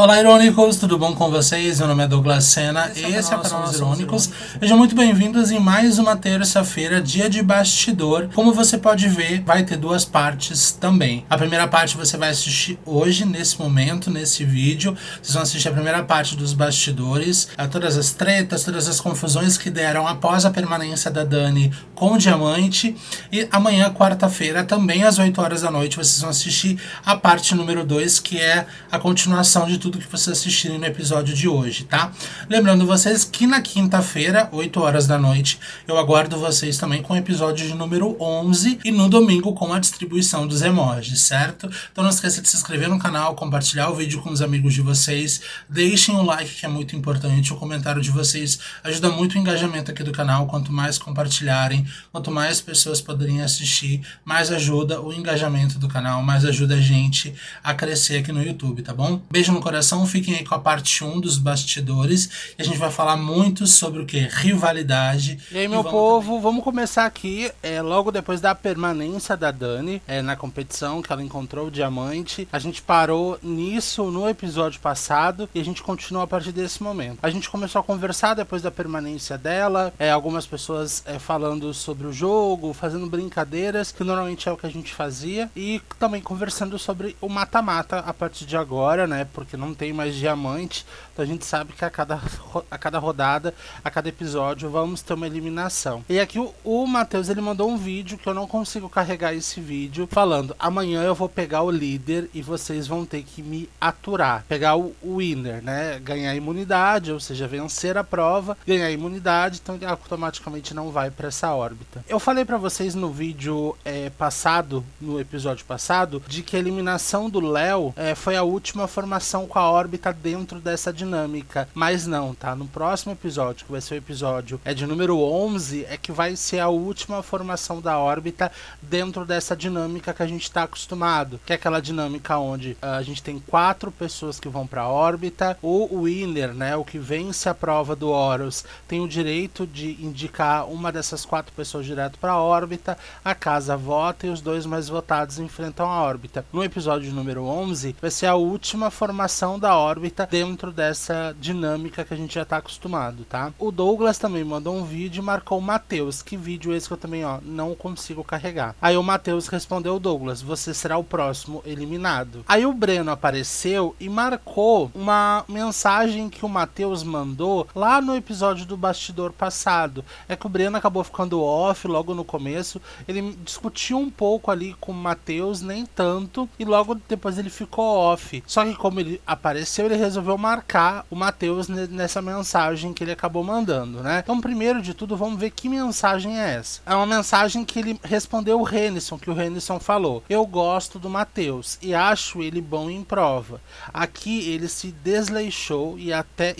Olá, Irônicos, tudo bom com vocês? Meu nome é Douglas Sena, esse é o canal dos Irônicos. Sejam muito bem-vindos em mais uma terça-feira, dia de bastidor. Como você pode ver, vai ter duas partes também. A primeira parte você vai assistir hoje, nesse momento, nesse vídeo. Vocês vão assistir a primeira parte dos bastidores, todas as tretas, todas as confusões que deram após a permanência da Dani com o Diamante. E amanhã, quarta-feira, também às 8 horas da noite, vocês vão assistir a parte número 2, que é a continuação de tudo que vocês assistirem no episódio de hoje, tá? Lembrando vocês que na quinta-feira, 8 horas da noite, eu aguardo vocês também com o episódio de número 11 e no domingo com a distribuição dos emojis, certo? Então não esqueça de se inscrever no canal, compartilhar o vídeo com os amigos de vocês, deixem o like que é muito importante, o comentário de vocês ajuda muito o engajamento aqui do canal, quanto mais compartilharem, quanto mais pessoas poderem assistir, mais ajuda o engajamento do canal, mais ajuda a gente a crescer aqui no YouTube, tá bom? Beijo no coração, fiquem aí com a parte 1 dos bastidores e a gente vai falar muito sobre o que? Rivalidade. E aí, meu povo, vamos começar aqui, logo depois da permanência da Dani na competição, que ela encontrou o Diamante. A gente parou nisso no episódio passado e a gente continua a partir desse momento. A gente começou a conversar depois da permanência dela, algumas pessoas falando sobre o jogo, fazendo brincadeiras, que normalmente é o que a gente fazia, e também conversando sobre o mata-mata a partir de agora, né, porque não tem mais Diamante, então a gente sabe que a cada rodada, a cada episódio, vamos ter uma eliminação. E aqui o Matheus, ele mandou um vídeo que eu não consigo carregar esse vídeo, falando: amanhã eu vou pegar o líder e vocês vão ter que me aturar, pegar o winner, né, ganhar imunidade, ou seja, vencer a prova, ganhar imunidade, então ele automaticamente não vai para essa órbita. Eu falei para vocês no vídeo passado, no episódio passado, de que a eliminação do Léo foi a última formação com a órbita dentro dessa dinâmica, mas não, tá? No próximo episódio, que vai ser o episódio de número 11, é que vai ser a última formação da órbita dentro dessa dinâmica que a gente está acostumado, que é aquela dinâmica onde a gente tem 4 pessoas que vão para a órbita, o winner, né, o que vence a prova do Horus, tem o direito de indicar uma dessas 4 pessoas direto para a órbita, a casa vota e os 2 mais votados enfrentam a órbita. No episódio número 11, vai ser a última formação da órbita dentro dessa dinâmica que a gente já tá acostumado, tá? O Douglas também mandou um vídeo e marcou o Matheus. Que vídeo esse que eu também, não consigo carregar. Aí o Matheus respondeu: Douglas, você será o próximo eliminado. Aí o Breno apareceu e marcou uma mensagem que o Matheus mandou lá no episódio do bastidor passado. É que o Breno acabou ficando off logo no começo, ele discutiu um pouco ali com o Matheus, nem tanto, e logo depois ele ficou off. Só que como ele apareceu, ele resolveu marcar o Matheus nessa mensagem que ele acabou mandando, né? Então, primeiro de tudo, vamos ver que mensagem é essa. É uma mensagem que ele respondeu o Renison, que o Renison falou: eu gosto do Matheus e acho ele bom em prova. Aqui ele se desleixou e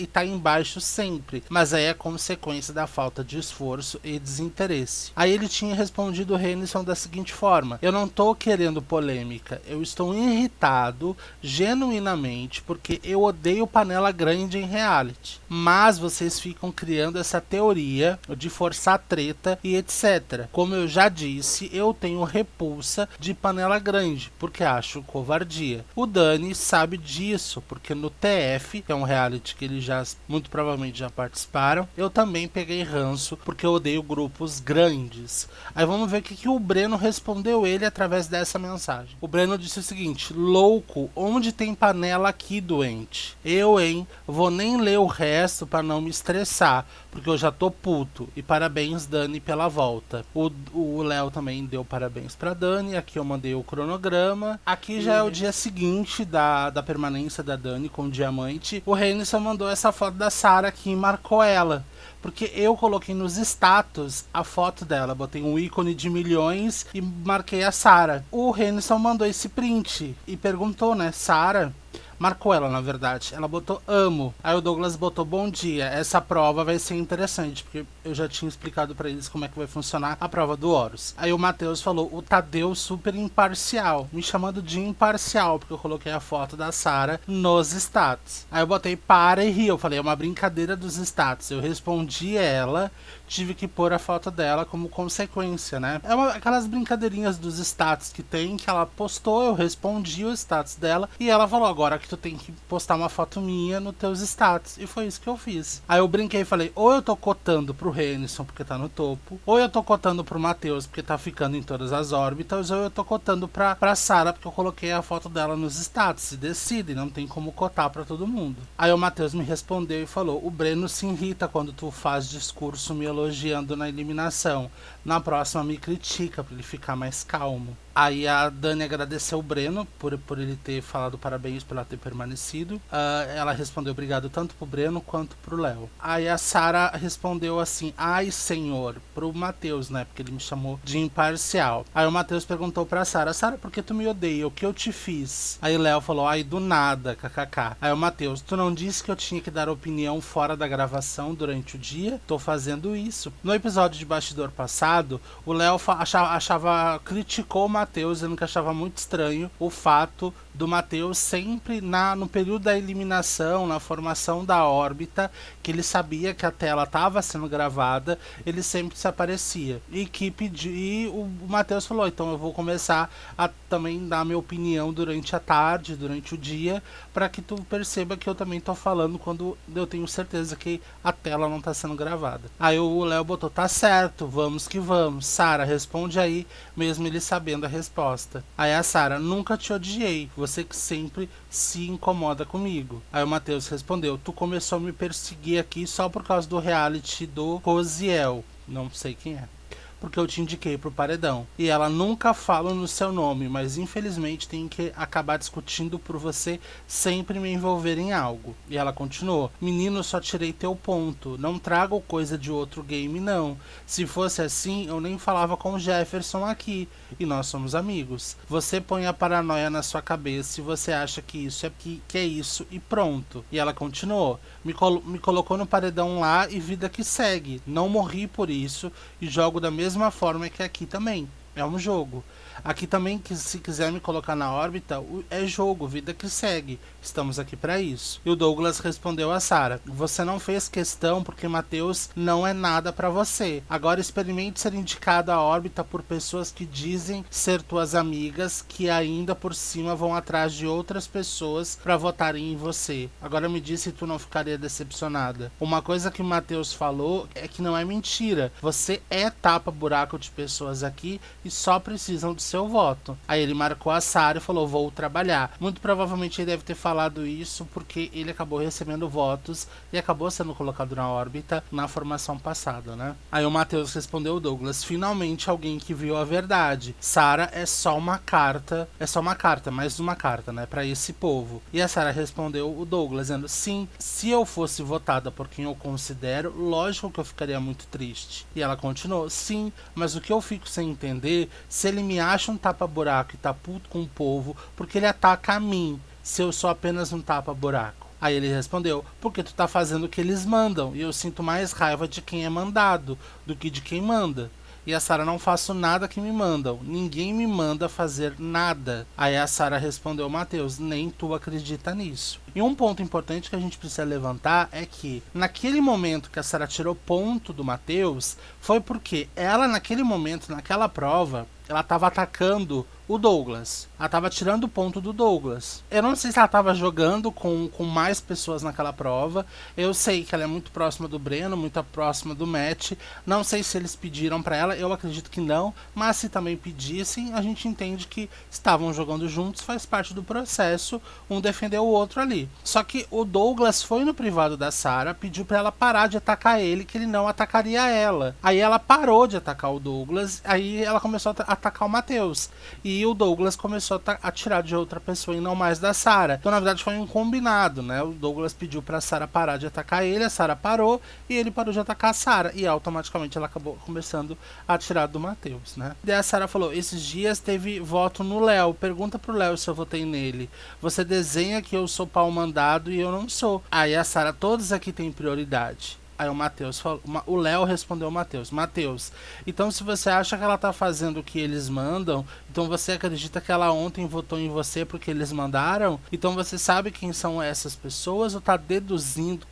tá embaixo sempre, mas aí é consequência da falta de esforço e desinteresse. Aí ele tinha respondido o Renison da seguinte forma: eu não tô querendo polêmica, eu estou irritado genuinamente porque eu odeio panela grande em reality, mas vocês ficam criando essa teoria de forçar treta e etc. Como eu já disse, eu tenho repulsa de panela grande porque acho covardia. O Dani sabe disso porque no TF, que é um reality que eles já muito provavelmente já participaram, eu também peguei ranço porque eu odeio grupos grandes. Aí vamos ver o que o Breno respondeu ele através dessa mensagem. O Breno disse o seguinte: louco, onde tem panela aqui, doente? Eu, hein? Vou nem ler o resto pra não me estressar, porque eu já tô puto. E parabéns, Dani, pela volta. O Léo também deu parabéns pra Dani. Aqui eu mandei o cronograma. Aqui já é o dia seguinte da permanência da Dani com o Diamante. O Renison mandou essa foto da Sarah aqui e marcou ela, porque eu coloquei nos status a foto dela, botei um ícone de milhões e marquei a Sarah. O Renison mandou esse print e perguntou, né, Sarah? Marcou ela, na verdade. Ela botou amo. Aí o Douglas botou bom dia. Essa prova vai ser interessante, porque eu já tinha explicado pra eles como é que vai funcionar a prova do Horus. Aí o Matheus falou: o Tadeu super imparcial. Me chamando de imparcial, porque eu coloquei a foto da Sarah nos status. Aí eu botei para e ri. Eu falei: é uma brincadeira dos status. Eu respondi ela, tive que pôr a foto dela como consequência, né? Aquelas brincadeirinhas dos status que tem, que ela postou, eu respondi o status dela, e ela falou: agora que tu tem que postar uma foto minha nos teus status. E foi isso que eu fiz. Aí eu brinquei e falei, ou eu tô cotando pro Renison porque tá no topo, ou eu tô cotando pro Matheus porque tá ficando em todas as órbitas, ou eu tô cotando pra Sarah porque eu coloquei a foto dela nos status. Se decide, não tem como cotar pra todo mundo. Aí o Matheus me respondeu e falou, o Breno se irrita quando tu faz discurso me elogiando na eliminação. Na próxima me critica pra ele ficar mais calmo. Aí a Dani agradeceu o Breno por ele ter falado parabéns por ela ter permanecido. Ela respondeu obrigado tanto pro Breno quanto pro Léo. Aí a Sarah respondeu assim, ai senhor, pro Matheus, né? Porque ele me chamou de imparcial. Aí o Matheus perguntou pra Sarah, por que tu me odeia? O que eu te fiz? Aí Léo falou, ai do nada, kkk. Aí o Matheus, tu não disse que eu tinha que dar opinião fora da gravação durante o dia? Tô fazendo isso. No episódio de bastidor passado, o Léo criticou o Matheus, dizendo que achava muito estranho o fato do Matheus sempre no período da eliminação, na formação da órbita, que ele sabia que a tela estava sendo gravada, ele sempre se aparecia. E o Matheus falou, então eu vou começar a também dar minha opinião durante a tarde, durante o dia, para que tu perceba que eu também tô falando quando eu tenho certeza que a tela não tá sendo gravada. Aí o Léo botou, tá certo, vamos que vamos. Sarah, responde aí, mesmo ele sabendo a resposta. Aí a Sarah, nunca te odiei, você que sempre se incomoda comigo. Aí o Matheus respondeu, tu começou a me perseguir aqui só por causa do reality do Cosiel. Não sei quem é. Porque eu te indiquei pro paredão. E ela nunca fala no seu nome, mas infelizmente tem que acabar discutindo por você sempre me envolver em algo. E ela continuou, menino, só tirei teu ponto, não trago coisa de outro game não. Se fosse assim, eu nem falava com o Jefferson aqui, e nós somos amigos. Você põe a paranoia na sua cabeça e você acha que isso que é isso e pronto. E ela continuou, me colocou no paredão lá e vida que segue. Não morri por isso e jogo da mesma forma que aqui também. É um jogo. Aqui também, que se quiser me colocar na órbita, é jogo, vida que segue. Estamos aqui para isso. E o Douglas respondeu a Sarah, você não fez questão porque Matheus não é nada para você. Agora experimente ser indicado à órbita por pessoas que dizem ser tuas amigas, que ainda por cima vão atrás de outras pessoas para votarem em você. Agora me diz se tu não ficaria decepcionada. Uma coisa que o Matheus falou é que não é mentira. Você é tapa-buraco de pessoas aqui e só precisam do seu voto. Aí ele marcou a Sarah e falou, vou trabalhar. Muito provavelmente ele deve ter falado isso porque ele acabou recebendo votos e acabou sendo colocado na órbita na formação passada, né? Aí o Matheus respondeu, Douglas, finalmente alguém que viu a verdade. Sarah é só uma carta, mais uma carta, né, pra esse povo. E a Sarah respondeu o Douglas, dizendo, sim, se eu fosse votada por quem eu considero, lógico que eu ficaria muito triste. E ela continuou, sim, mas o que eu fico sem entender, se ele me acha um tapa-buraco e tá puto com o povo, porque ele ataca a mim, se eu sou apenas um tapa-buraco. Aí ele respondeu, porque tu tá fazendo o que eles mandam, e eu sinto mais raiva de quem é mandado, do que de quem manda. E a Sarah, não faço nada que me mandam, ninguém me manda fazer nada. Aí a Sarah respondeu, Matheus, nem tu acredita nisso. E um ponto importante que a gente precisa levantar é que, naquele momento que a Sarah tirou ponto do Matheus, foi porque ela, naquele momento, naquela prova, ela estava atacando o Douglas. Ela estava tirando o ponto do Douglas. Eu não sei se ela estava jogando com mais pessoas naquela prova. Eu sei que ela é muito próxima do Breno, muito próxima do Matt. Não sei se eles pediram para ela, eu acredito que não. Mas se também pedissem, a gente entende que estavam jogando juntos, faz parte do processo. Um defendeu o outro ali. Só que o Douglas foi no privado da Sarah, pediu para ela parar de atacar ele, que ele não atacaria ela. Aí ela parou de atacar o Douglas, aí ela começou a atacar o Matheus. E o Douglas começou a tirar de outra pessoa e não mais da Sarah. Então, na verdade, foi um combinado, né? O Douglas pediu pra Sarah parar de atacar ele, a Sarah parou e ele parou de atacar a Sarah. E automaticamente ela acabou começando a tirar do Matheus, né? Daí a Sarah falou, esses dias teve voto no Léo. Pergunta pro Léo se eu votei nele. Você desenha que eu sou pau mandado e eu não sou. Aí a Sarah, todos aqui têm prioridade. Aí o Léo respondeu o Matheus, então se você acha que ela tá fazendo o que eles mandam, então você acredita que ela ontem votou em você porque eles mandaram? Então você sabe quem são essas pessoas ou tá deduzindo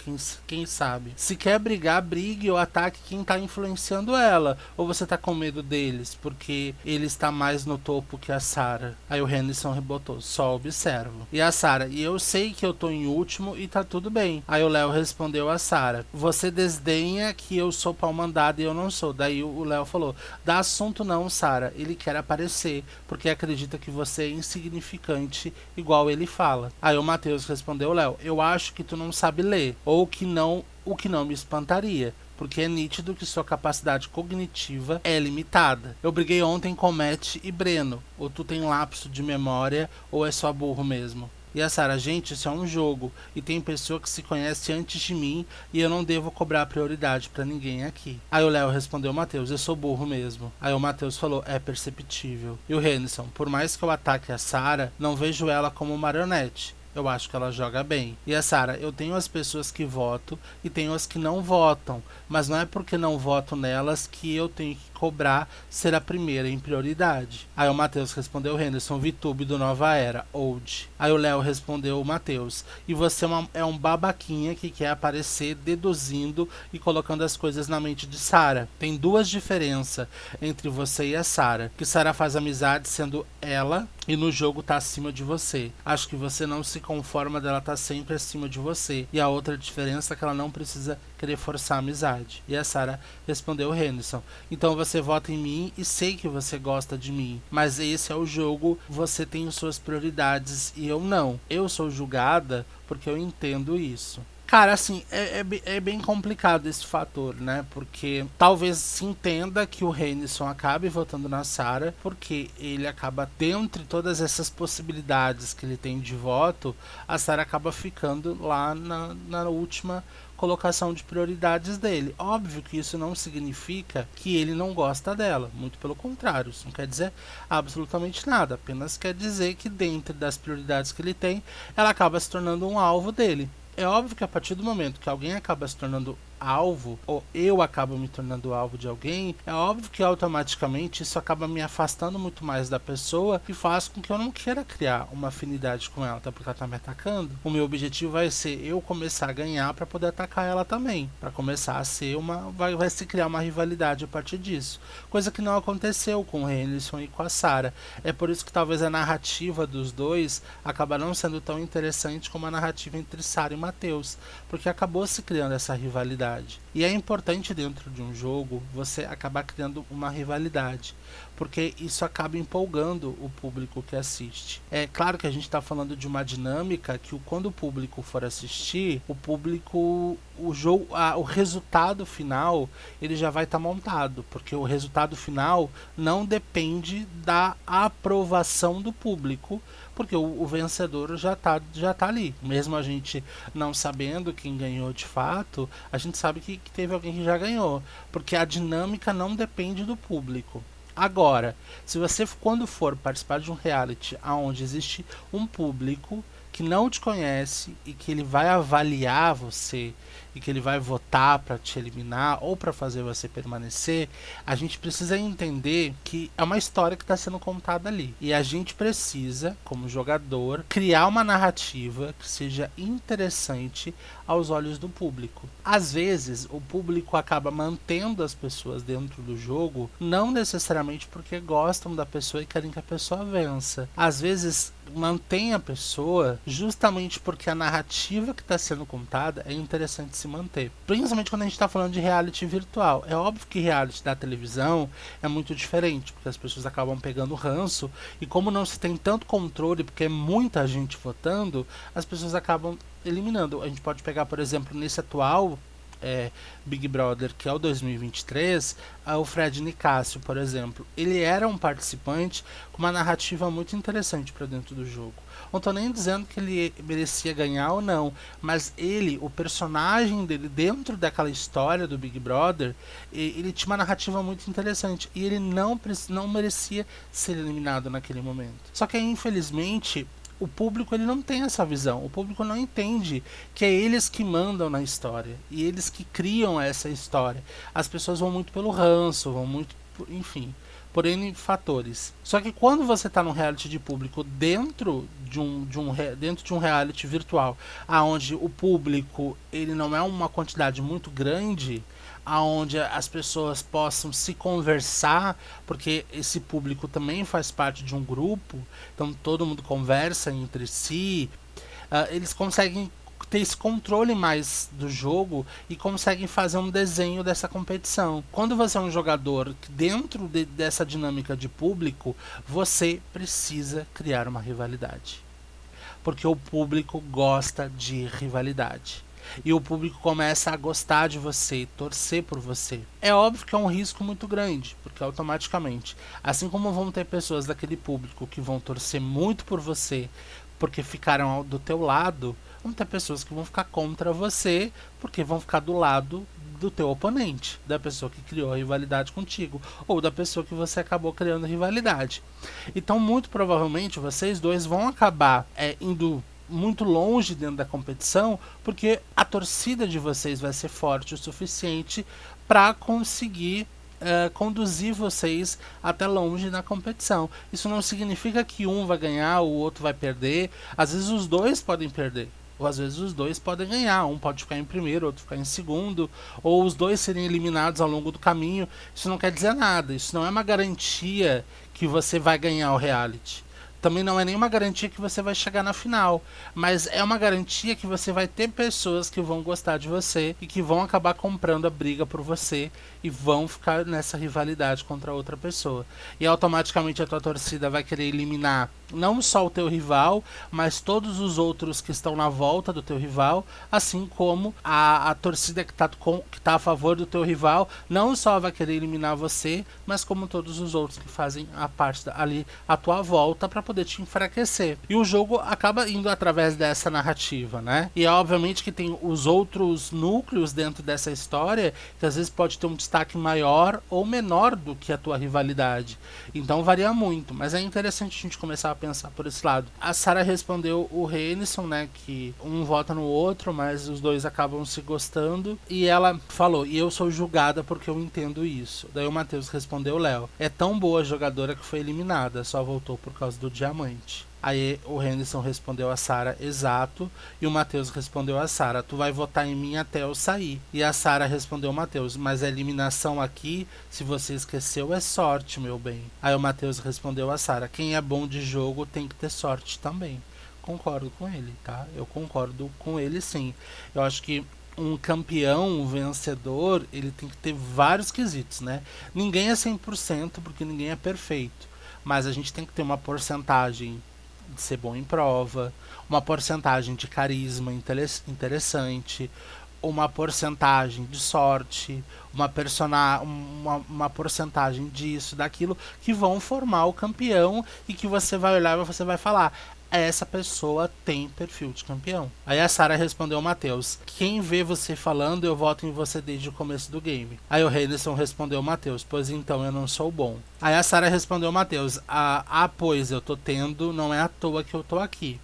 quem sabe? Se quer brigar, brigue ou ataque quem tá influenciando ela. Ou você tá com medo deles porque ele está mais no topo que a Sarah? Aí o Henderson rebotou, só observo. E a Sarah, e eu sei que eu tô em último e tá tudo bem. Aí o Léo respondeu a Sarah, você desdenha que eu sou pau mandado e eu não sou. Daí o Léo falou, dá assunto não, Sarah, ele quer aparecer porque acredita que você é insignificante igual ele fala. Aí o Matheus respondeu, Léo, eu acho que tu não sabe ler, ou que não, o que não me espantaria, porque é nítido que sua capacidade cognitiva é limitada. Eu briguei ontem com Matt e Breno, ou tu tem lapso de memória, ou é só burro mesmo. E a Sarah, gente, isso é um jogo, e tem pessoa que se conhece antes de mim, e eu não devo cobrar prioridade pra ninguém aqui. Aí o Léo respondeu, Matheus, eu sou burro mesmo. Aí o Matheus falou, é perceptível. E o Henderson, por mais que eu ataque a Sarah, não vejo ela como marionete. Eu acho que ela joga bem. E a Sarah, eu tenho as pessoas que votam e tenho as que não votam. Mas não é porque não voto nelas que eu tenho que cobrar ser a primeira em prioridade. Aí o Matheus respondeu Henderson, VTube do Nova Era, Old. Aí o Léo respondeu o Matheus, e você é um babaquinha que quer aparecer deduzindo e colocando as coisas na mente de Sarah. Tem duas diferenças entre você e a Sarah, que Sarah faz amizade sendo ela e no jogo tá acima de você. Acho que você não se conforma dela tá sempre acima de você. E a outra diferença é que ela não precisa querer forçar a amizade. E a Sarah respondeu Henderson, então você vota em mim e sei que você gosta de mim, mas esse é o jogo, você tem suas prioridades e eu não. Eu sou julgada porque eu entendo isso. Cara, assim, é bem complicado esse fator, né? Porque talvez se entenda que o Henderson acabe votando na Sarah, porque ele acaba, dentre todas essas possibilidades que ele tem de voto, a Sarah acaba ficando lá na última colocação de prioridades dele. Óbvio que isso não significa que ele não gosta dela, muito pelo contrário, isso não quer dizer absolutamente nada, apenas quer dizer que dentro das prioridades que ele tem, ela acaba se tornando um alvo dele. É óbvio que a partir do momento que alguém acaba se tornando alvo, ou eu acabo me tornando alvo de alguém, é óbvio que automaticamente isso acaba me afastando muito mais da pessoa e faz com que eu não queira criar uma afinidade com ela, até porque ela tá me atacando. O meu objetivo vai ser eu começar a ganhar para poder atacar ela também, para começar a ser vai se criar uma rivalidade a partir disso, coisa que não aconteceu com o Henderson e com a Sarah. É por isso que talvez a narrativa dos dois acaba não sendo tão interessante como a narrativa entre Sarah e Matheus, porque acabou se criando essa rivalidade. E é importante dentro de um jogo você acabar criando uma rivalidade, porque isso acaba empolgando o público que assiste. É claro que a gente está falando de uma dinâmica que quando o público for assistir, o resultado final ele já vai estar montado, porque o resultado final não depende da aprovação do público, porque o vencedor já tá ali. Mesmo a gente não sabendo quem ganhou de fato, a gente sabe que teve alguém que já ganhou, porque a dinâmica não depende do público. Agora, se você quando for participar de um reality onde existe um público que não te conhece e que ele vai avaliar você e que ele vai votar para te eliminar ou para fazer você permanecer, a gente precisa entender que é uma história que está sendo contada ali. E a gente precisa, como jogador, criar uma narrativa que seja interessante aos olhos do público. Às vezes, o público acaba mantendo as pessoas dentro do jogo, não necessariamente porque gostam da pessoa e querem que a pessoa vença. Às vezes, mantém a pessoa justamente porque a narrativa que está sendo contada é interessante se manter. Principalmente quando a gente está falando de reality virtual. É óbvio que reality da televisão é muito diferente, porque as pessoas acabam pegando ranço, e como não se tem tanto controle, porque é muita gente votando, as pessoas acabam eliminando. A gente pode pegar, por exemplo, nesse atual Big Brother, que é o 2023, o Fred Nicásio, por exemplo. Ele era um participante com uma narrativa muito interessante para dentro do jogo. Não tô nem dizendo que ele merecia ganhar ou não, mas o personagem dele dentro daquela história do Big Brother, ele tinha uma narrativa muito interessante e ele não merecia ser eliminado naquele momento. Só que infelizmente o público ele não tem essa visão. O público não entende que é eles que mandam na história e eles que criam essa história. As pessoas vão muito pelo ranço, vão muito, enfim, por N fatores. Só que quando você está num reality de público dentro de um reality virtual, aonde o público ele não é uma quantidade muito grande, aonde as pessoas possam se conversar, porque esse público também faz parte de um grupo, então todo mundo conversa entre si, eles conseguem ter esse controle mais do jogo e conseguem fazer um desenho dessa competição. Quando você é um jogador dentro dessa dinâmica de público, você precisa criar uma rivalidade, porque o público gosta de rivalidade. E o público começa a gostar de você, torcer por você. É óbvio que é um risco muito grande, porque automaticamente, assim como vão ter pessoas daquele público que vão torcer muito por você, porque ficaram do teu lado, vão ter pessoas que vão ficar contra você, porque vão ficar do lado do teu oponente, da pessoa que criou a rivalidade contigo, ou da pessoa que você acabou criando rivalidade. Então, muito provavelmente, vocês dois vão acabar indo muito longe dentro da competição, porque a torcida de vocês vai ser forte o suficiente para conseguir conduzir vocês até longe na competição. Isso não significa que um vai ganhar, o outro vai perder. Às vezes os dois podem perder, ou às vezes os dois podem ganhar. Um pode ficar em primeiro, outro ficar em segundo, ou os dois serem eliminados ao longo do caminho. Isso não quer dizer nada. Isso não é uma garantia que você vai ganhar o reality. Também não é nenhuma garantia que você vai chegar na final, mas é uma garantia que você vai ter pessoas que vão gostar de você e que vão acabar comprando a briga por você e vão ficar nessa rivalidade contra outra pessoa. E automaticamente a tua torcida vai querer eliminar não só o teu rival, mas todos os outros que estão na volta do teu rival, assim como a torcida que tá a favor do teu rival não só vai querer eliminar você, mas como todos os outros que fazem a parte ali à tua volta para poder te enfraquecer. E o jogo acaba indo através dessa narrativa, né? E é obviamente que tem os outros núcleos dentro dessa história que às vezes pode ter um destaque maior ou menor do que a tua rivalidade. Então varia muito, mas é interessante a gente começar a pensar por esse lado. A Sarah respondeu o Renison, né, que um vota no outro, mas os dois acabam se gostando, e ela falou, e eu sou julgada porque eu entendo isso. Daí o Matheus respondeu, Léo, é tão boa a jogadora que foi eliminada, só voltou por causa do diamante. Aí o Henderson respondeu a Sarah, exato, e o Matheus respondeu a Sarah, tu vai votar em mim até eu sair. E a Sarah respondeu ao Matheus, mas a eliminação aqui, se você esqueceu, é sorte, meu bem. Aí o Matheus respondeu a Sarah, quem é bom de jogo tem que ter sorte também. Concordo com ele, tá? Eu concordo com ele sim. Eu acho que um campeão, um vencedor, ele tem que ter vários quesitos, né? Ninguém é 100% porque ninguém é perfeito, mas a gente tem que ter uma porcentagem de ser bom em prova, uma porcentagem de carisma interessante, uma porcentagem de sorte, uma porcentagem disso, daquilo, que vão formar o campeão e que você vai olhar e você vai falar, essa pessoa tem perfil de campeão. Aí a Sarah respondeu ao Matheus, quem vê você falando, eu voto em você desde o começo do game. Aí o Henderson respondeu ao Matheus, pois então eu não sou bom. Aí a Sarah respondeu ao Matheus, pois eu tô tendo, não é à toa que eu tô aqui.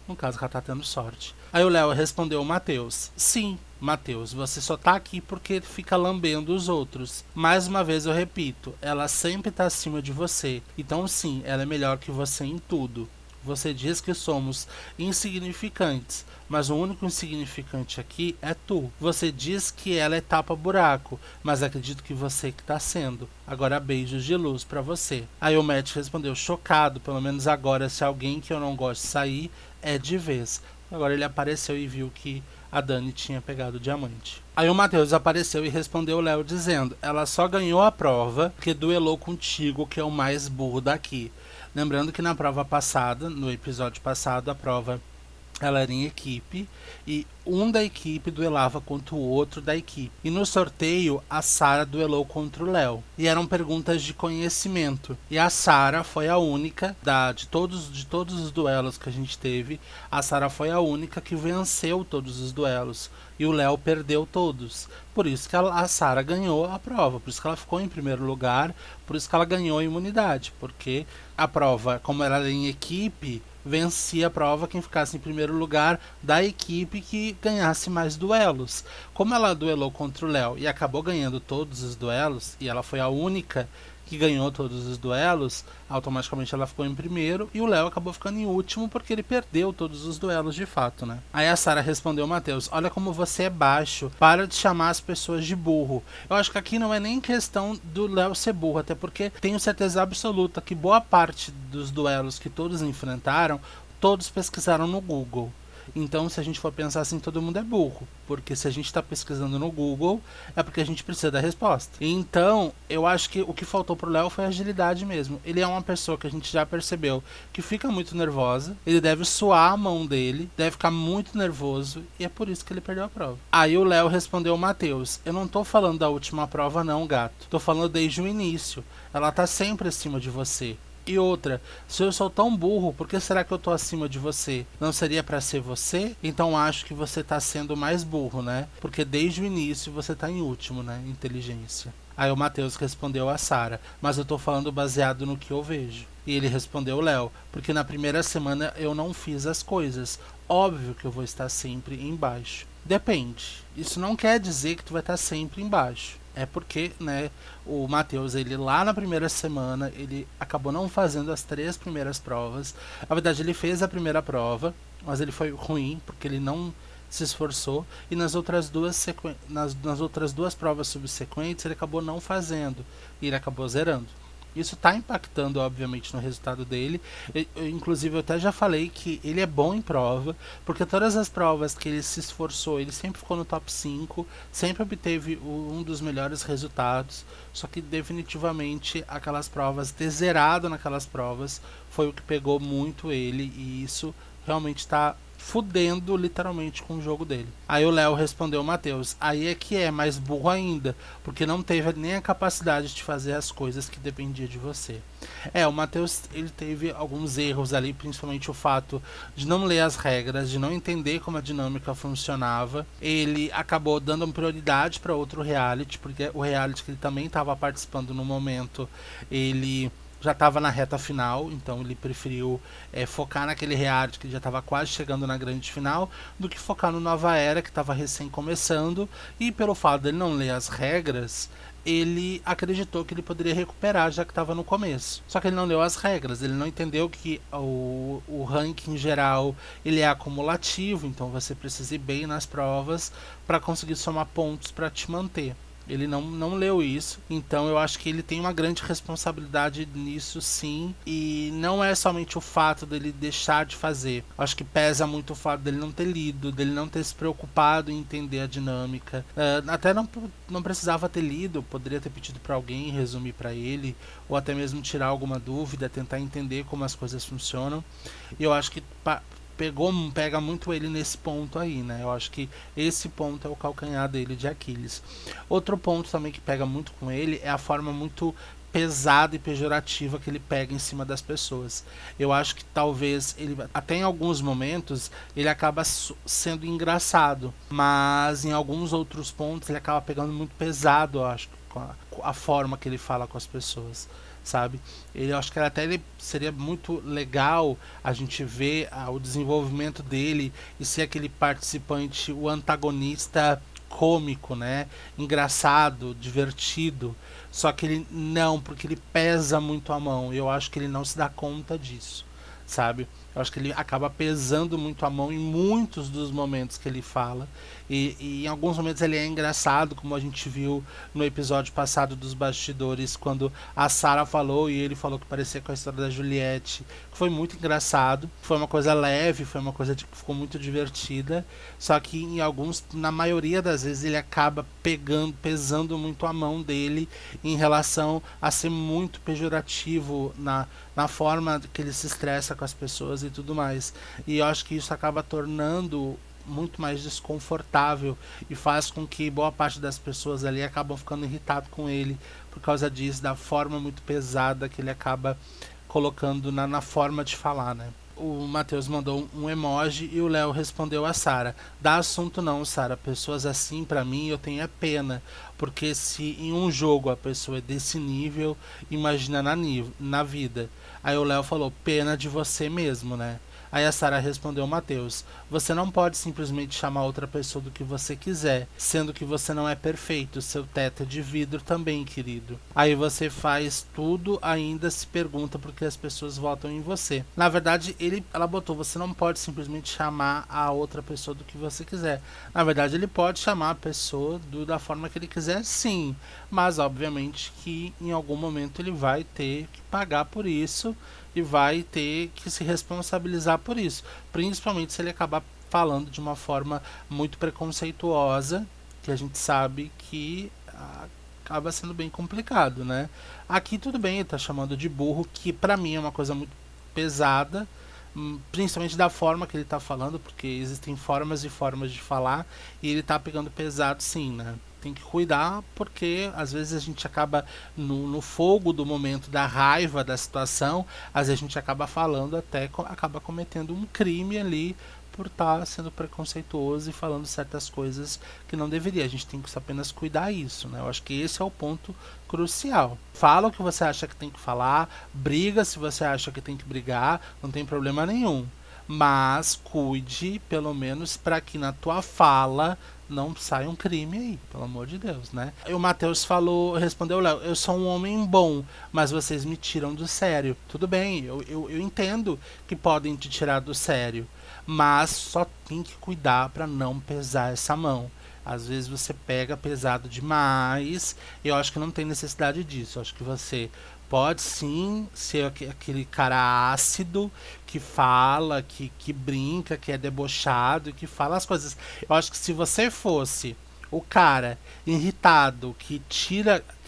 No caso que ela tá tendo sorte. Aí o Léo respondeu ao Matheus, sim, Matheus, você só tá aqui porque fica lambendo os outros. Mais uma vez eu repito, ela sempre tá acima de você. Então sim, ela é melhor que você em tudo. Você diz que somos insignificantes, mas o único insignificante aqui é tu. Você diz que ela é tapa-buraco, mas acredito que você que tá sendo. Agora beijos de luz pra você. Aí o Matt respondeu, chocado, pelo menos agora se alguém que eu não gosto de sair, é de vez. Agora ele apareceu e viu que a Dani tinha pegado o diamante. Aí o Matheus apareceu e respondeu o Léo dizendo, ela só ganhou a prova porque duelou contigo, que é o mais burro daqui. Lembrando que na prova passada, no episódio passado, a prova ela era em equipe e um da equipe duelava contra o outro da equipe. E no sorteio, a Sarah duelou contra o Léo. E eram perguntas de conhecimento. E a Sarah foi a única, de todos os duelos que a gente teve, a Sarah foi a única que venceu todos os duelos. E o Léo perdeu todos. Por isso que a Sarah ganhou a prova. Por isso que ela ficou em primeiro lugar. Por isso que ela ganhou a imunidade. Porque a prova, como ela era em equipe, vencia a prova quem ficasse em primeiro lugar da equipe que ganhasse mais duelos. Como ela duelou contra o Léo e acabou ganhando todos os duelos, e ela foi a única que ganhou todos os duelos, automaticamente ela ficou em primeiro e o Léo acabou ficando em último porque ele perdeu todos os duelos de fato, né? Aí a Sarah respondeu: Matheus, olha como você é baixo, para de chamar as pessoas de burro. Eu acho que aqui não é nem questão do Léo ser burro, até porque tenho certeza absoluta que boa parte dos duelos que todos enfrentaram, todos pesquisaram no Google. Então, se a gente for pensar assim, todo mundo é burro. Porque se a gente está pesquisando no Google, é porque a gente precisa da resposta. Então, eu acho que o que faltou pro Léo foi agilidade mesmo. Ele é uma pessoa que a gente já percebeu que fica muito nervosa. Ele deve suar a mão dele, deve ficar muito nervoso. E é por isso que ele perdeu a prova. Aí o Léo respondeu: Matheus, eu não tô falando da última prova não, gato. Tô falando desde o início. Ela tá sempre acima de você. E outra, se eu sou tão burro, por que será que eu tô acima de você? Não seria pra ser você? Então acho que você tá sendo mais burro, né? Porque desde o início você tá em último, né? Inteligência. Aí o Matheus respondeu a Sarah: mas eu tô falando baseado no que eu vejo. E ele respondeu: Léo, porque na primeira semana eu não fiz as coisas. Óbvio que eu vou estar sempre embaixo. Depende. Isso não quer dizer que tu vai estar sempre embaixo. É porque, né, o Matheus, ele lá na primeira semana, ele acabou não fazendo as 3 primeiras provas. Na verdade, ele fez a primeira prova, mas ele foi ruim, porque ele não se esforçou. E nas outras duas provas subsequentes, ele acabou não fazendo. E ele acabou zerando. Isso está impactando, obviamente, no resultado dele. Inclusive, eu até já falei que ele é bom em prova, porque todas as provas que ele se esforçou, ele sempre ficou no top 5, sempre obteve um dos melhores resultados. Só que, definitivamente, aquelas provas, ter zerado naquelas provas, foi o que pegou muito ele, e isso realmente está fudendo literalmente com o jogo dele. Aí o Léo respondeu: Matheus, aí é que é mais burro ainda, porque não teve nem a capacidade de fazer as coisas que dependia de você. O Matheus, ele teve alguns erros ali, principalmente o fato de não ler as regras, de não entender como a dinâmica funcionava. Ele acabou dando prioridade para outro reality, porque o reality que ele também estava participando no momento, ele já estava na reta final, então ele preferiu focar naquele reality que já estava quase chegando na grande final, do que focar no Nova Era, que estava recém começando. E pelo fato dele não ler as regras, ele acreditou que ele poderia recuperar, já que estava no começo. Só que ele não leu as regras, ele não entendeu que o ranking geral ele é acumulativo, então você precisa ir bem nas provas para conseguir somar pontos para te manter. Ele não leu isso, então eu acho que ele tem uma grande responsabilidade nisso, sim. E não é somente o fato dele deixar de fazer. Eu acho que pesa muito o fato dele não ter lido, dele não ter se preocupado em entender a dinâmica. Até não precisava ter lido, poderia ter pedido para alguém resumir para ele, ou até mesmo tirar alguma dúvida, tentar entender como as coisas funcionam. E eu acho que pega muito ele nesse ponto aí, né? Eu acho que esse ponto é o calcanhar dele de Aquiles. Outro ponto também que pega muito com ele é a forma muito pesada e pejorativa que ele pega em cima das pessoas. Eu acho que talvez ele, até em alguns momentos, ele acaba sendo engraçado, mas em alguns outros pontos ele acaba pegando muito pesado, eu acho, com a forma que ele fala com as pessoas, sabe? Eu acho que até ele seria muito legal a gente ver o desenvolvimento dele e ser aquele participante, o antagonista cômico, né? Engraçado, divertido. Só que ele não, porque ele pesa muito a mão. E eu acho que ele não se dá conta disso, sabe? Eu acho que ele acaba pesando muito a mão em muitos dos momentos que ele fala. E em alguns momentos ele é engraçado, como a gente viu no episódio passado dos bastidores, quando a Sarah falou e ele falou que parecia com a história da Juliette. Foi muito engraçado, foi uma coisa leve, foi uma coisa que ficou muito divertida. Só que na maioria das vezes ele acaba pesando muito a mão dele em relação a ser muito pejorativo na forma que ele se estressa com as pessoas e tudo mais. E eu acho que isso acaba tornando muito mais desconfortável e faz com que boa parte das pessoas ali acabam ficando irritado com ele por causa disso, da forma muito pesada que ele acaba colocando na forma de falar, né? O Matheus mandou um emoji e o Léo respondeu a Sarah: dá assunto não, Sarah, pessoas assim pra mim eu tenho pena, porque se em um jogo a pessoa é desse nível, imagina na vida. Aí o Léo falou: pena de você mesmo, né? Aí a Sara respondeu Matheus, você não pode simplesmente chamar outra pessoa do que você quiser, sendo que você não é perfeito, seu teto é de vidro também, querido. Aí você faz tudo, ainda se pergunta por que as pessoas votam em você. Na verdade, ela botou, você não pode simplesmente chamar a outra pessoa do que você quiser. Na verdade, ele pode chamar a pessoa da forma que ele quiser, sim, mas obviamente que em algum momento ele vai ter que pagar por isso e vai ter que se responsabilizar por isso, principalmente se ele acabar falando de uma forma muito preconceituosa, que a gente sabe que acaba sendo bem complicado, né? Aqui tudo bem, ele tá chamando de burro, que pra mim é uma coisa muito pesada, principalmente da forma que ele tá falando, porque existem formas e formas de falar, e ele tá pegando pesado sim, né? Tem que cuidar, porque às vezes a gente acaba no fogo do momento, da raiva da situação, às vezes a gente acaba falando, até acaba cometendo um crime ali por estar sendo preconceituoso e falando certas coisas que não deveria. A gente tem que apenas cuidar isso, né? Eu acho que esse é o ponto crucial. Fala o que você acha que tem que falar, briga se você acha que tem que brigar, não tem problema nenhum. Mas cuide, pelo menos, para que na tua fala não saia um crime aí, pelo amor de Deus, né? E o Matheus respondeu, Léo, eu sou um homem bom, mas vocês me tiram do sério. Tudo bem, eu entendo que podem te tirar do sério, mas só tem que cuidar para não pesar essa mão. Às vezes você pega pesado demais, e eu acho que não tem necessidade disso. Eu acho que você pode sim ser aquele cara ácido que fala, que brinca, que é debochado, que fala as coisas. Eu acho que se você fosse o cara irritado, que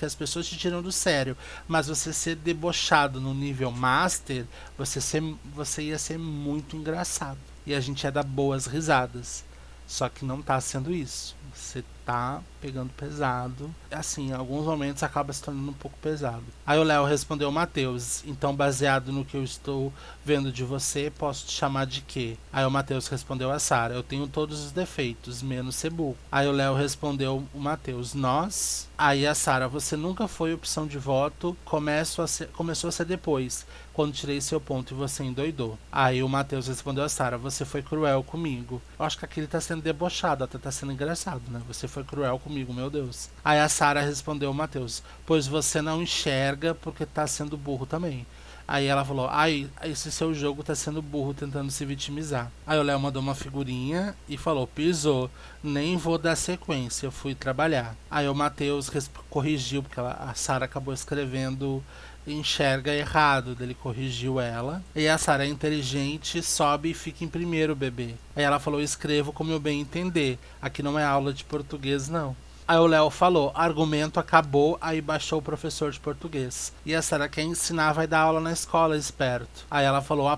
as pessoas te tiram do sério, mas você ser debochado no nível master, você ia ser muito engraçado. E a gente ia dar boas risadas. Só que não tá sendo isso. Você tá pegando pesado. Assim, em alguns momentos acaba se tornando um pouco pesado. Aí o Léo respondeu, Matheus, então baseado no que eu estou vendo de você, posso te chamar de quê? Aí o Matheus respondeu a Sara, eu tenho todos os defeitos, menos ser burro. Aí o Léo respondeu o Matheus, nós? Aí a Sara, você nunca foi opção de voto, começou a ser depois, quando tirei seu ponto e você endoidou. Aí o Matheus respondeu a Sara, você foi cruel comigo. Eu acho que aqui ele tá sendo debochado, até tá sendo engraçado, né? Você foi cruel comigo, meu Deus. Aí a Sara respondeu ao Matheus, pois você não enxerga porque tá sendo burro também. Aí ela falou, ai, esse seu jogo tá sendo burro, tentando se vitimizar. Aí o Léo mandou uma figurinha e falou, pisou, nem vou dar sequência, eu fui trabalhar. Aí o Matheus corrigiu, porque a Sara acabou escrevendo enxerga errado, ele corrigiu ela. E a Sara é inteligente, sobe e fica em primeiro, bebê. Aí ela falou, escrevo como eu bem entender, aqui não é aula de português não. Aí o Léo falou, argumento acabou, aí baixou o professor de português. E a Sara quer ensinar, vai dar aula na escola, esperto. Aí ela falou,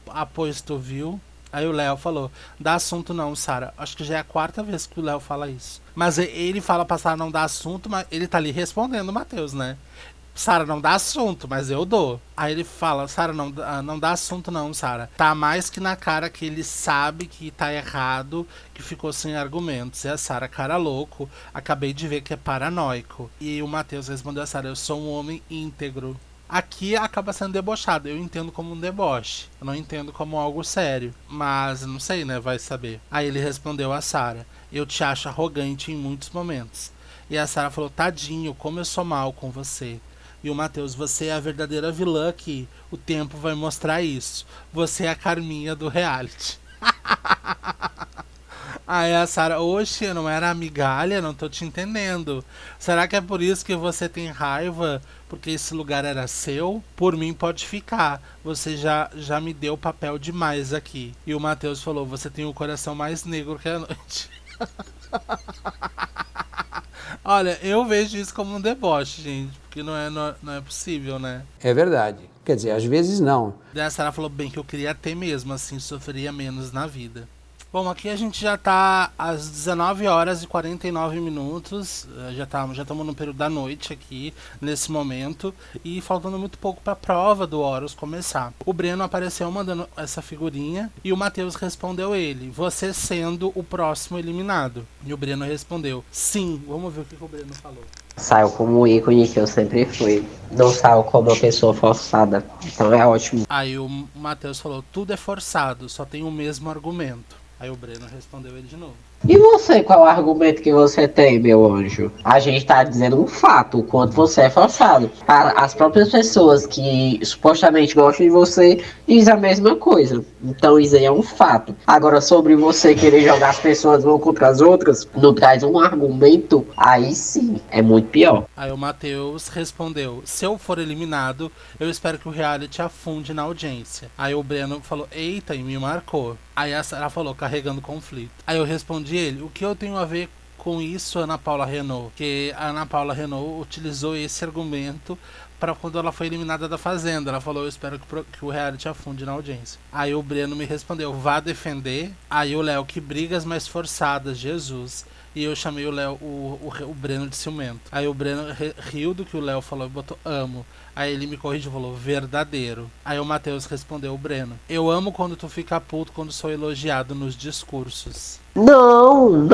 após tu viu? Aí o Léo falou, dá assunto não, Sara. Acho que já é a quarta vez que o Léo fala isso. Mas ele fala pra Sara não dar assunto, mas ele tá ali respondendo o Matheus, né? Sara, não dá assunto, mas eu dou. Aí ele fala, Sara, não dá assunto não, Sara. Tá mais que na cara que ele sabe que tá errado, que ficou sem argumentos. E a Sara, cara louco, acabei de ver que é paranoico. E o Matheus respondeu a Sara, eu sou um homem íntegro. Aqui acaba sendo debochado, eu entendo como um deboche. Eu não entendo como algo sério. Mas, não sei, né, vai saber. Aí ele respondeu a Sara, eu te acho arrogante em muitos momentos. E a Sara falou, tadinho, como eu sou mal com você. E o Matheus, você é a verdadeira vilã aqui. O tempo vai mostrar isso. Você é a Carminha do reality. Aí a Sara, oxe, eu não era amigalha, não tô te entendendo. Será que é por isso que você tem raiva? Porque esse lugar era seu? Por mim pode ficar. Você já me deu papel demais aqui. E o Matheus falou, você tem o coração mais negro que a noite. Olha, eu vejo isso como um deboche, gente, porque não é possível, né? É verdade. Quer dizer, às vezes não. Daí a Sara falou bem que eu queria ter mesmo, assim, sofreria menos na vida. Bom, aqui a gente já tá às 19 horas e 49 minutos, já estamos no período da noite aqui, nesse momento, e faltando muito pouco pra prova do Horus começar. O Breno apareceu mandando essa figurinha, e o Matheus respondeu ele, você sendo o próximo eliminado. E o Breno respondeu, sim, vamos ver o que o Breno falou. Saiu como um ícone que eu sempre fui. Não saiu como uma pessoa forçada. Então é ótimo. Aí o Matheus falou, tudo é forçado, só tem o mesmo argumento. Aí o Breno respondeu ele de novo. E você, qual é o argumento que você tem, meu anjo? A gente tá dizendo um fato, o quanto você é forçado. As próprias pessoas que supostamente gostam de você dizem a mesma coisa. Então isso aí é um fato. Agora, sobre você querer jogar as pessoas uma contra as outras, não traz um argumento, aí sim, é muito pior. Aí o Matheus respondeu, se eu for eliminado, eu espero que o reality afunde na audiência. Aí o Breno falou, eita, e me marcou. Aí a Sarah falou, carregando conflito. Aí eu respondi ele, o que eu tenho a ver com isso, Ana Paula Renault? Porque a Ana Paula Renault utilizou esse argumento para quando ela foi eliminada da Fazenda. Ela falou, eu espero que o reality afunde na audiência. Aí o Breno me respondeu, vá defender. Aí o Léo, que brigas mais forçadas, Jesus. E eu chamei o Léo, o Breno de ciumento. Aí o Breno riu do que o Léo falou e botou amo. Aí ele me corrigiu e falou, verdadeiro. Aí o Matheus respondeu, o Breno, eu amo quando tu fica puto quando sou elogiado nos discursos. Não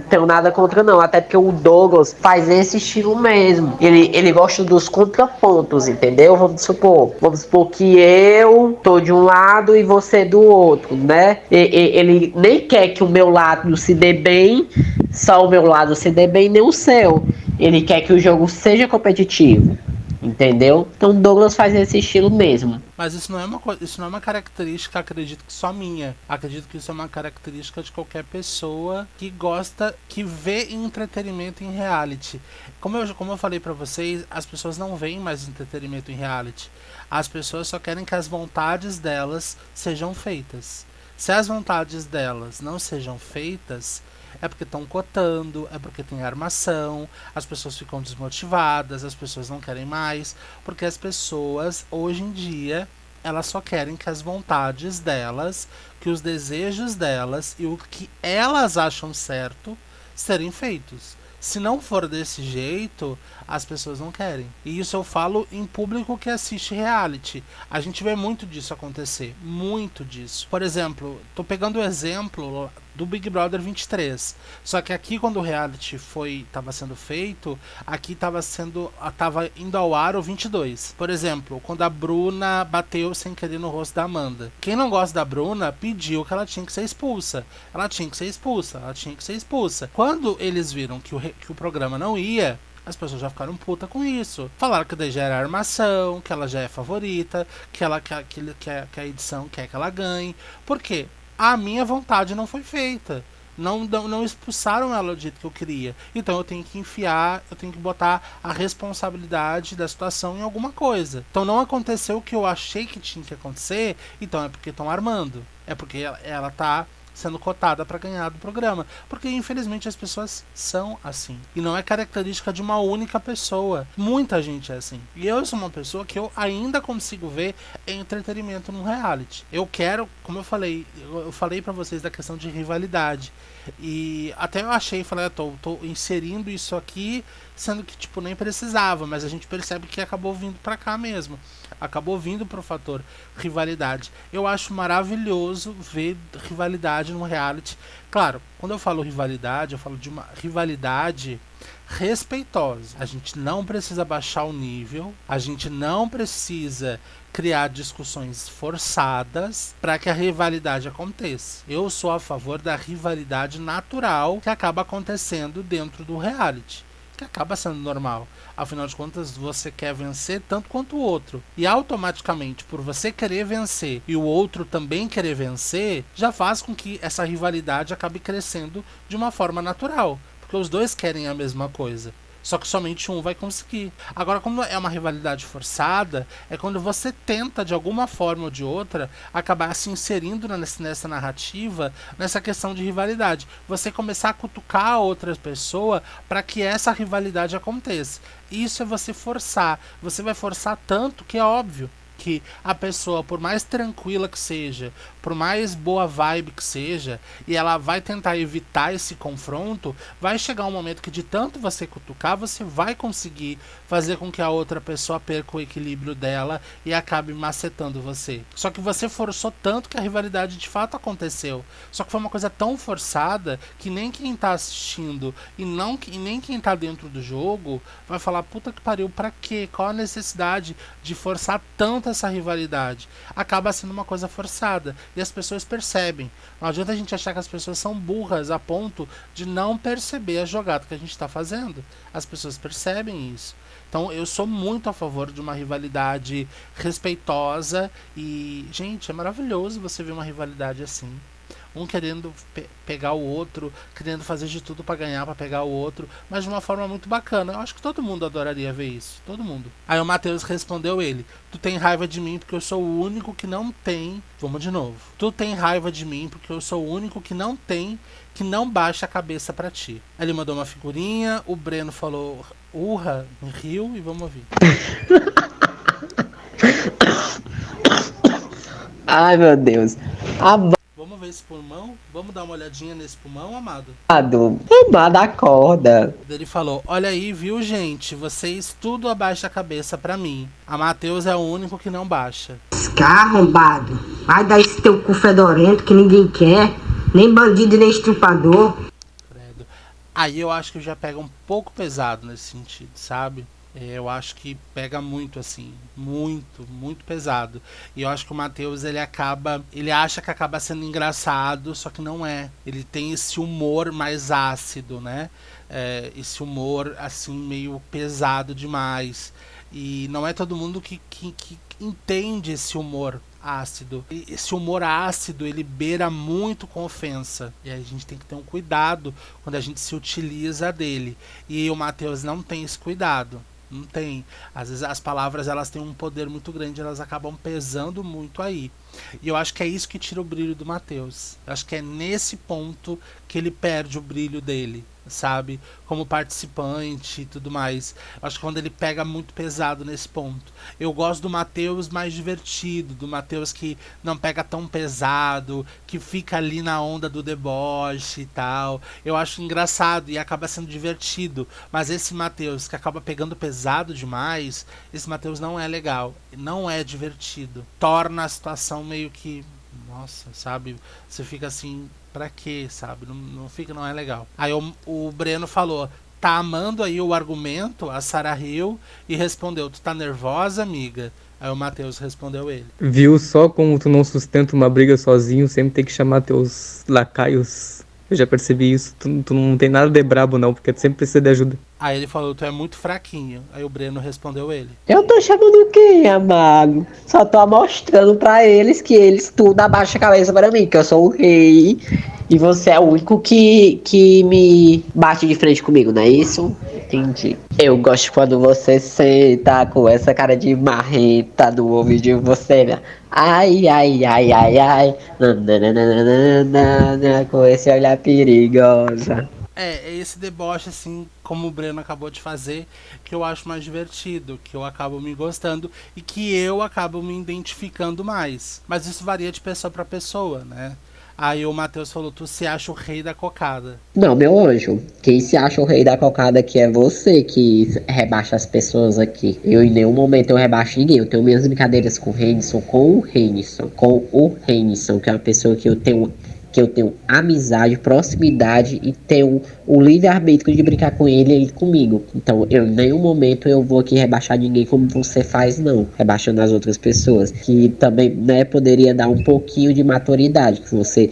tenho nada contra não, até porque o Douglas faz esse estilo mesmo. Ele gosta dos contrapontos, entendeu? Vamos supor que eu tô de um lado e você do outro, né? Ele nem quer que o meu lado se dê bem, só o meu lado se dê bem, nem o seu. Ele quer que o jogo seja competitivo. Entendeu? Então Douglas faz esse estilo mesmo. Mas isso não é uma característica, acredito que só minha. Acredito que isso é uma característica de qualquer pessoa que gosta, que vê entretenimento em reality. Como eu falei pra vocês, as pessoas não veem mais entretenimento em reality. As pessoas só querem que as vontades delas sejam feitas. Se as vontades delas não sejam feitas, é porque estão cotando, é porque tem armação, as pessoas ficam desmotivadas, as pessoas não querem mais, porque as pessoas, hoje em dia, elas só querem que as vontades delas, que os desejos delas e o que elas acham certo serem feitos. Se não for desse jeito, as pessoas não querem. E isso eu falo em público que assiste reality. A gente vê muito disso acontecer. Muito disso. Por exemplo, tô pegando o exemplo do Big Brother 23. Só que aqui, quando o reality estava sendo feito, aqui tava indo ao ar o 22. Por exemplo, quando a Bruna bateu sem querer no rosto da Amanda. Quem não gosta da Bruna pediu que ela tinha que ser expulsa. Ela tinha que ser expulsa. Ela tinha que ser expulsa. Quando eles viram que o programa não ia, as pessoas já ficaram puta com isso. Falaram que daí já era armação, que ela já é favorita, que a edição quer que ela ganhe. Por quê? A minha vontade não foi feita. Não expulsaram ela do jeito que eu queria. Então eu tenho que botar a responsabilidade da situação em alguma coisa. Então não aconteceu o que eu achei que tinha que acontecer, então é porque estão armando. É porque ela tá sendo cotada para ganhar do programa, porque infelizmente as pessoas são assim, e não é característica de uma única pessoa, muita gente é assim, e eu sou uma pessoa que eu ainda consigo ver entretenimento num reality. Eu quero, como eu falei para vocês da questão de rivalidade, e até eu achei, falei, tô inserindo isso aqui, sendo que tipo nem precisava, mas a gente percebe que acabou vindo para cá mesmo, acabou vindo pro fator rivalidade. Eu acho maravilhoso ver rivalidade no reality. Claro, quando eu falo rivalidade, eu falo de uma rivalidade respeitosa. A gente não precisa baixar o nível, a gente não precisa criar discussões forçadas para que a rivalidade aconteça. Eu sou a favor da rivalidade natural que acaba acontecendo dentro do reality, que acaba sendo normal. Afinal de contas, você quer vencer tanto quanto o outro. E automaticamente, por você querer vencer e o outro também querer vencer, já faz com que essa rivalidade acabe crescendo de uma forma natural. Porque os dois querem a mesma coisa. Só que somente um vai conseguir. Agora, como é uma rivalidade forçada, é quando você tenta, de alguma forma ou de outra, acabar se inserindo nessa narrativa, nessa questão de rivalidade. Você começar a cutucar a outra pessoa para que essa rivalidade aconteça. Isso é você forçar. Você vai forçar tanto que é óbvio que a pessoa, por mais tranquila que seja, por mais boa vibe que seja, e ela vai tentar evitar esse confronto, vai chegar um momento que de tanto você cutucar, você vai conseguir fazer com que a outra pessoa perca o equilíbrio dela e acabe macetando você. Só que você forçou tanto que a rivalidade de fato aconteceu. Só que foi uma coisa tão forçada que nem quem tá assistindo e nem quem tá dentro do jogo vai falar, puta que pariu, pra quê? Qual a necessidade de forçar tanto essa rivalidade? Acaba sendo uma coisa forçada. E as pessoas percebem. Não adianta a gente achar que as pessoas são burras a ponto de não perceber a jogada que a gente está fazendo. As pessoas percebem isso. Então eu sou muito a favor de uma rivalidade respeitosa. E, gente, é maravilhoso você ver uma rivalidade assim. Um querendo pegar o outro, querendo fazer de tudo pra ganhar, pra pegar o outro, mas de uma forma muito bacana. Eu acho que todo mundo adoraria ver isso, todo mundo. Aí o Matheus respondeu ele: tu tem raiva de mim porque eu sou o único que não tem... Vamos de novo. Tu tem raiva de mim porque eu sou o único que não tem, que não baixa a cabeça pra ti. Aí ele mandou uma figurinha, o Breno falou urra, riu, e vamos ouvir. Ai, meu Deus. Vamos ver esse pulmão? Vamos dar uma olhadinha nesse pulmão, amado? Amado, acorda. Ele falou: olha aí, viu, gente? Vocês tudo abaixa a cabeça pra mim. A Matheus é o único que não baixa. Arrombado. Vai dar esse teu cu fedorento que ninguém quer. Nem bandido, nem estrupador. Credo. Aí eu acho que já pega um pouco pesado nesse sentido, sabe? Eu acho que pega muito, assim, muito pesado. E eu acho que o Matheus, ele acha que acaba sendo engraçado, só que não é. Ele tem esse humor mais ácido, né? Esse humor, assim, meio pesado demais. E não é todo mundo que entende esse humor ácido. Esse humor ácido, ele beira muito com ofensa. E a gente tem que ter um cuidado quando a gente se utiliza dele. E o Matheus não tem esse cuidado. Não tem. Às vezes as palavras, elas têm um poder muito grande, elas acabam pesando muito aí. E eu acho que é isso que tira o brilho do Matheus. Eu acho que é nesse ponto que ele perde o brilho dele, sabe? Como participante e tudo mais. Eu acho que quando ele pega muito pesado nesse ponto. Eu gosto do Matheus mais divertido, do Matheus que não pega tão pesado, que fica ali na onda do deboche e tal. Eu acho engraçado e acaba sendo divertido. Mas esse Matheus que acaba pegando pesado demais, esse Matheus não é legal, não é divertido. Torna a situação meio que... Nossa, sabe? Você fica assim, pra quê, sabe? Não é legal. Aí o Breno falou: tá amando aí o argumento? A Sarah riu e respondeu: tu tá nervosa, amiga? Aí o Matheus respondeu ele: viu só como tu não sustenta uma briga sozinho, sempre tem que chamar teus lacaios. Eu já percebi isso. Tu não tem nada de brabo não, porque tu sempre precisa de ajuda. Aí ele falou: tu é muito fraquinho. Aí o Breno respondeu ele: Eu tô chamando quem, amado? Só tô mostrando pra eles que eles tudo abaixam a cabeça pra mim, que eu sou o rei. E você é o único que me bate de frente comigo, não é isso? Entendi. Eu gosto quando você senta com essa cara de marrenta no ouvido de você, né? Ai, ai, ai, ai, ai. Nananana, com esse olhar perigosa. É esse deboche, assim, como o Breno acabou de fazer, que eu acho mais divertido, que eu acabo me gostando e que eu acabo me identificando mais. Mas isso varia de pessoa pra pessoa, né? Aí o Matheus falou: tu se acha o rei da cocada. Não, meu anjo, quem se acha o rei da cocada aqui é você que rebaixa as pessoas aqui. Eu em nenhum momento eu rebaixo ninguém. Eu tenho minhas brincadeiras com o Renison, que é uma pessoa que eu tenho amizade, proximidade e tenho o livre-arbítrio de brincar com ele e comigo. Então, eu em nenhum momento eu vou aqui rebaixar ninguém como você faz, não. Rebaixando as outras pessoas. Que também, né, poderia dar um pouquinho de maturidade, que você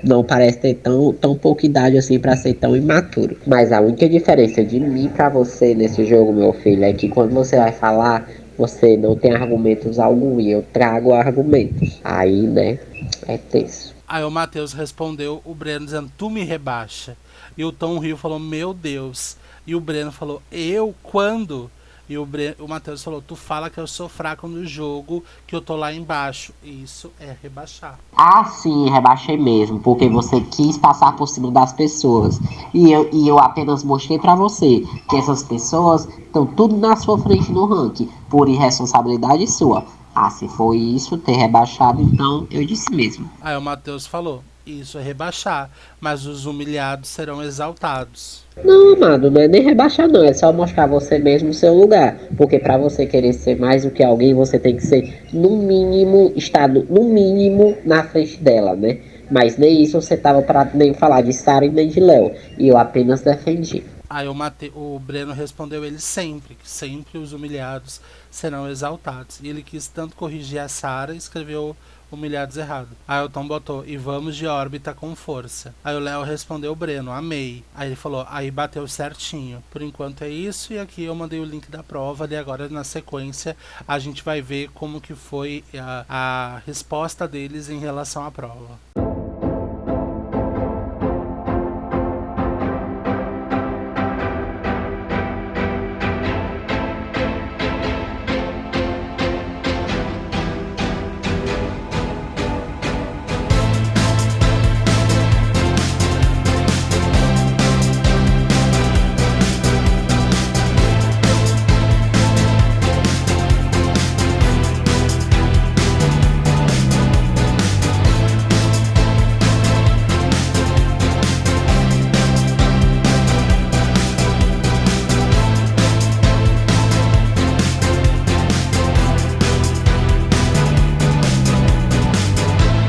não parece ter tão pouca idade assim pra ser tão imaturo. Mas a única diferença de mim pra você nesse jogo, meu filho, é que quando você vai falar, você não tem argumentos algum e eu trago argumentos. Aí, né, é tenso. Aí o Matheus respondeu o Breno dizendo: tu me rebaixa. E o Tom Rio falou: meu Deus. E o Breno falou: eu? Quando? E o Matheus falou, tu fala que eu sou fraco no jogo, que eu tô lá embaixo. Isso é rebaixar. Ah, sim, rebaixei mesmo, porque você quis passar por cima das pessoas. E eu apenas mostrei pra você que essas pessoas estão tudo na sua frente no ranking, por irresponsabilidade sua. Ah, se foi isso, ter rebaixado, então eu disse mesmo. Aí o Matheus falou, isso é rebaixar, mas os humilhados serão exaltados. Não, amado, não é nem rebaixar não, é só mostrar você mesmo o seu lugar. Porque pra você querer ser mais do que alguém, você tem que ser, no mínimo, estar no mínimo na frente dela, né? Mas nem isso você tava pra nem falar de Sarah e nem de Léo. E eu apenas defendi. Aí o Breno respondeu ele sempre, que sempre os humilhados serão exaltados. E ele quis tanto corrigir a Sarah e escreveu humilhados errado. Aí o Tom botou, e vamos de órbita com força. Aí o Léo respondeu o Breno, amei. Aí ele falou, aí bateu certinho. Por enquanto é isso, e aqui eu mandei o link da prova, e agora na sequência a gente vai ver como que foi a resposta deles em relação à prova.